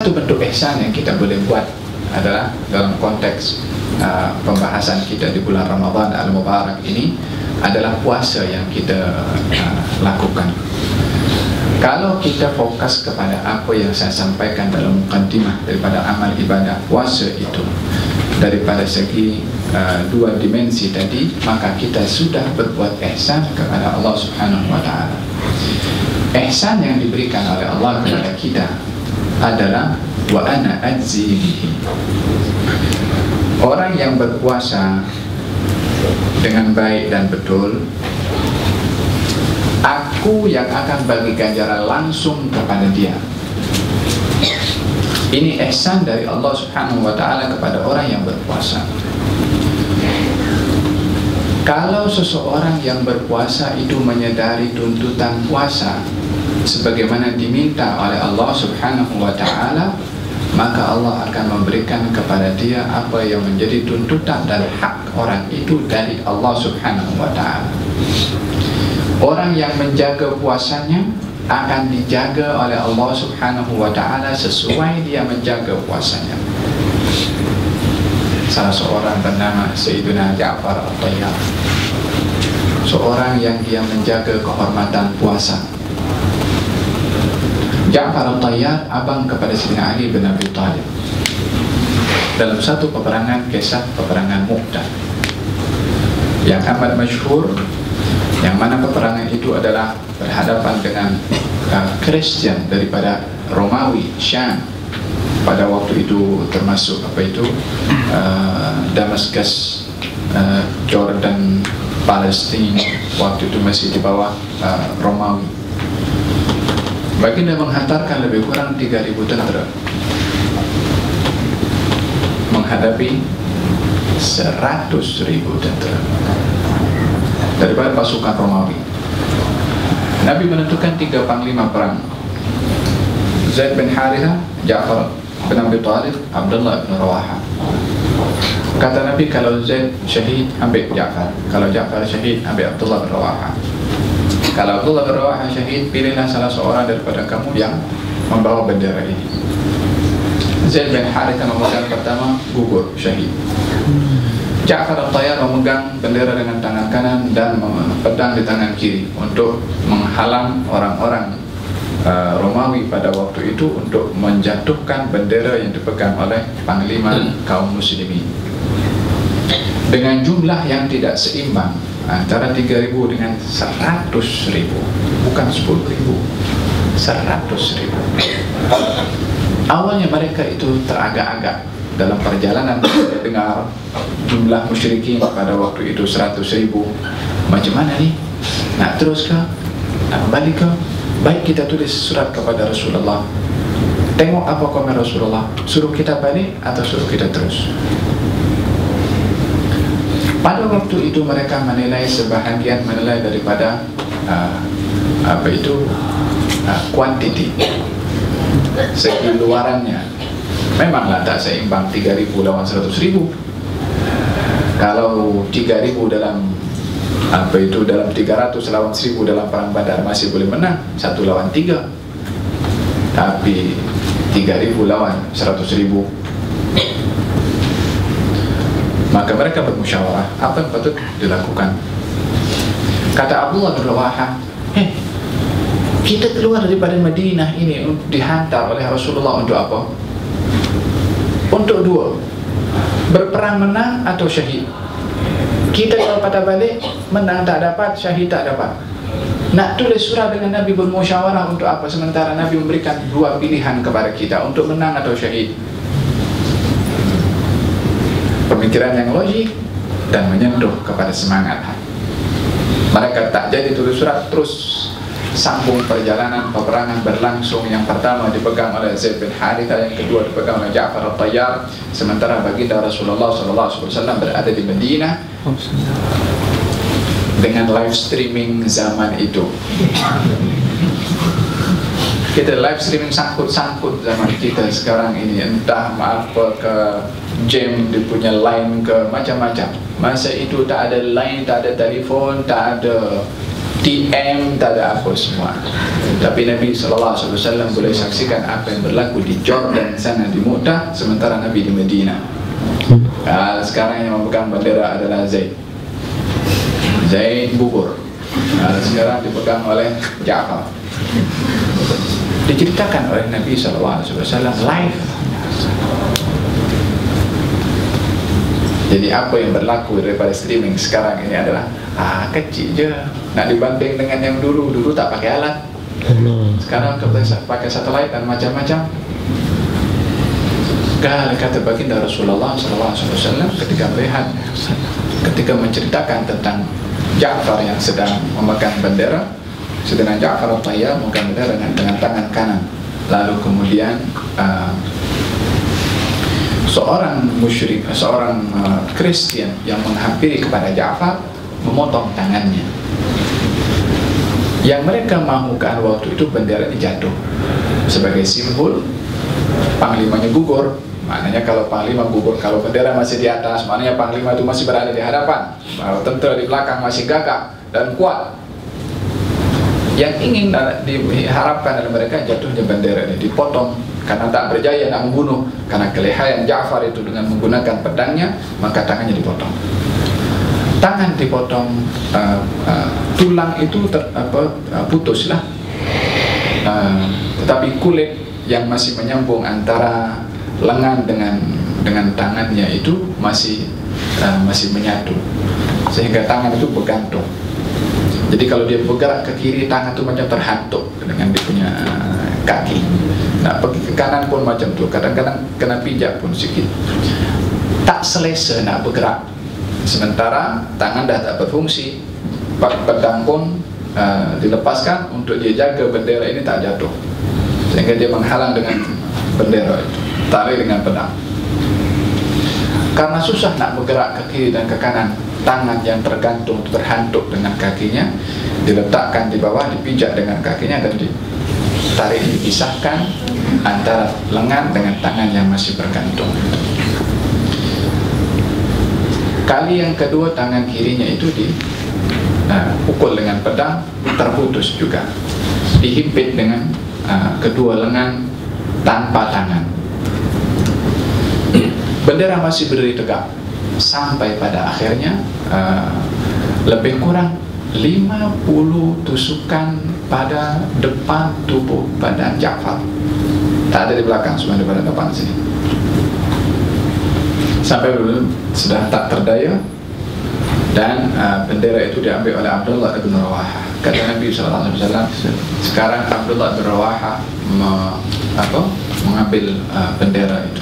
Satu bentuk ihsan yang kita boleh buat adalah dalam konteks pembahasan kita di bulan Ramadan Al-Mubarak ini adalah puasa yang kita lakukan. Kalau kita fokus kepada apa yang saya sampaikan dalam mukadimah daripada amal ibadah puasa itu daripada segi dua dimensi tadi, maka kita sudah berbuat ihsan kepada Allah Subhanahu wa ta'ala. Ihsan yang diberikan oleh Allah kepada kita adalah wa ana ajzi bihi. Orang yang berpuasa dengan baik dan betul, aku yang akan bagi ganjaran langsung kepada dia. Ini ihsan dari Allah Subhanahu wa ta'ala kepada orang yang berpuasa. Kalau seseorang yang berpuasa itu menyadari tuntutan puasa sebagaimana diminta oleh Allah Subhanahu wa ta'ala, maka Allah akan memberikan kepada dia apa yang menjadi tuntutan dan hak orang itu dari Allah Subhanahu wa ta'ala. Orang yang menjaga puasanya akan dijaga oleh Allah Subhanahu wa ta'ala sesuai dia menjaga puasanya. Salah seorang bernama Sayyidina Ja'far At-Tayyar, seorang yang dia menjaga kehormatan puasa. Ja'far At-Tayyar abang kepada Sayyidina Ali bin Abi Thalib. Dalam satu peperangan, kisah peperangan Mu'tah yang amat masyhur, yang mana peperangan itu adalah berhadapan dengan Kristian daripada Romawi Syam pada waktu itu, termasuk Damaskus, Jordan, Palestina waktu itu masih di bawah Romawi. Baginda menghantarkan lebih kurang 3.000 tentera menghadapi 100.000 tentera daripada pasukan Romawi. Nabi menentukan 3 panglima perang: Zaid bin Harithah, Ja'far bin Abi Thalib, Abdullah bin Rawaha. Kata Nabi, kalau Zaid syahid, ambil Ja'far. Kalau Ja'far syahid, ambil Abdullah bin Rawaha. Kalau Abdullah bin Rawaha syahid, pilihlah salah seorang daripada kamu yang membawa bendera ini. Zaid bin Harithah memegang pertama, gugur, syahid. Ja'far At-Tayyar memegang bendera dengan tangan kanan dan pedang di tangan kiri untuk menghalang orang-orang Romawi pada waktu itu untuk menjatuhkan bendera yang dipegang oleh panglima kaum muslimin. Dengan jumlah yang tidak seimbang antara 3.000 dengan 100.000, bukan 10.000, 100.000. Awalnya mereka itu teragak-agak dalam perjalanan, dengar jumlah musyrikin pada waktu itu 100.000. Macam mana nih? Nak terus ke? Nak kembali ke? Baik, kita tulis surat kepada Rasulullah. Tengok apa komen Rasulullah. Suruh kita balik atau suruh kita terus? Pada waktu itu mereka menilai, sebahagian menilai daripada kuantiti, segi luarannya. Memanglah tak seimbang 3.000 lawan 100.000. Kalau 3.000 dalam dalam 300 lawan 1.000 dalam perang Badar masih boleh menang 1 lawan 3. Tapi 3.000 lawan 100.000, maka mereka bermusyawarah apa yang patut dilakukan. Kata Abdullah bin Rawaha, kita keluar daripada Madinah ini dihantar oleh Rasulullah untuk apa? Untuk dua, berperang menang atau syahid. Kita kalau pada balik, menang tak dapat, syahid tak dapat. Nak tulis surat dengan Nabi bermusyawarah untuk apa? Sementara Nabi memberikan dua pilihan kepada kita, untuk menang atau syahid. Pemikiran yang logik dan menyentuh kepada semangat. Mereka tak jadi tulis surat, terus sambung perjalanan peperangan berlangsung. Yang pertama dipegang oleh Zaid bin Harithah, yang kedua dipegang oleh Ja'far At-Tayyar. Sementara baginda Rasulullah SAW berada di Madinah dengan live streaming zaman itu. Kita live streaming sangkut-sangkut zaman kita sekarang ini, entah apa ke jam dia punya line ke macam-macam. Masa itu tak ada line, tak ada telefon, tak ada TM, tak ada apa semua. Tapi Nabi SAW boleh saksikan apa yang berlaku di Jordan sana, di Mu'tah, sementara Nabi di Medina. Sekarang yang memegang bendera adalah Zaid gugur. Sekarang dipegang oleh Ja'far. Diceritakan oleh Nabi SAW live. Jadi apa yang berlaku daripada streaming sekarang ini adalah kecil je, nak dibanding dengan yang dulu tak pakai alat. Sekarang pakai satelit dan macam-macam. Kata baginda Rasulullah SAW ketika menceritakan tentang Ja'far yang sedang memegang bendera, sedangkan Ja'far al-Tayyar memegang bendera dengan tangan kanan. Lalu kemudian seorang musyrik, seorang Kristen yang menghampiri kepada Ja'far memotong tangannya. Yang mereka mahukan waktu itu bendera ini jatuh sebagai simbol panglimanya gugur. Maknanya kalau panglima gugur, kalau bendera masih di atas, maknanya panglima itu masih berada di hadapan, kalau tentara di belakang masih gagah dan kuat. Yang ingin diharapkan oleh mereka jatuhnya bendera ini dipotong karena tak berjaya nak membunuh, karena kelihayan Ja'far itu dengan menggunakan pedangnya, maka tangannya dipotong. Tangan dipotong, tulang itu putuslah, tetapi kulit yang masih menyambung antara lengan dengan tangannya itu masih menyatu, sehingga tangan itu bergantung. Jadi kalau dia bergerak ke kiri, tangan itu macam terhantuk dengan dia punya kaki. Nah, pergi ke kanan pun macam tu, kadang-kadang kena pijak pun sikit. Tak selesa nak bergerak, sementara tangan dah tak berfungsi. Pedang pun dilepaskan untuk dia jaga bendera ini tak jatuh, sehingga dia menghalang dengan bendera itu, tarik dengan pedang. Karena susah nak bergerak ke kiri dan ke kanan, tangan yang tergantung terhantuk dengan kakinya diletakkan di bawah, dipijak dengan kakinya dan ditarik, dipisahkan antara lengan dengan tangan yang masih bergantung. Kali yang kedua tangan kirinya itu dipukul dengan pedang, terputus juga, dihimpit dengan kedua lengan tanpa tangan. Bendera masih berdiri tegak sampai pada akhirnya lebih kurang 50 tusukan pada depan tubuh badan Ja'far, tak ada di belakang, semua di pada depan sini. Sampai dulu sudah tak terdaya dan bendera itu diambil oleh Abdullah bin Rawaha. Kata Nabi SAW, sekarang Abdullah bin Rawaha mengambil bendera itu.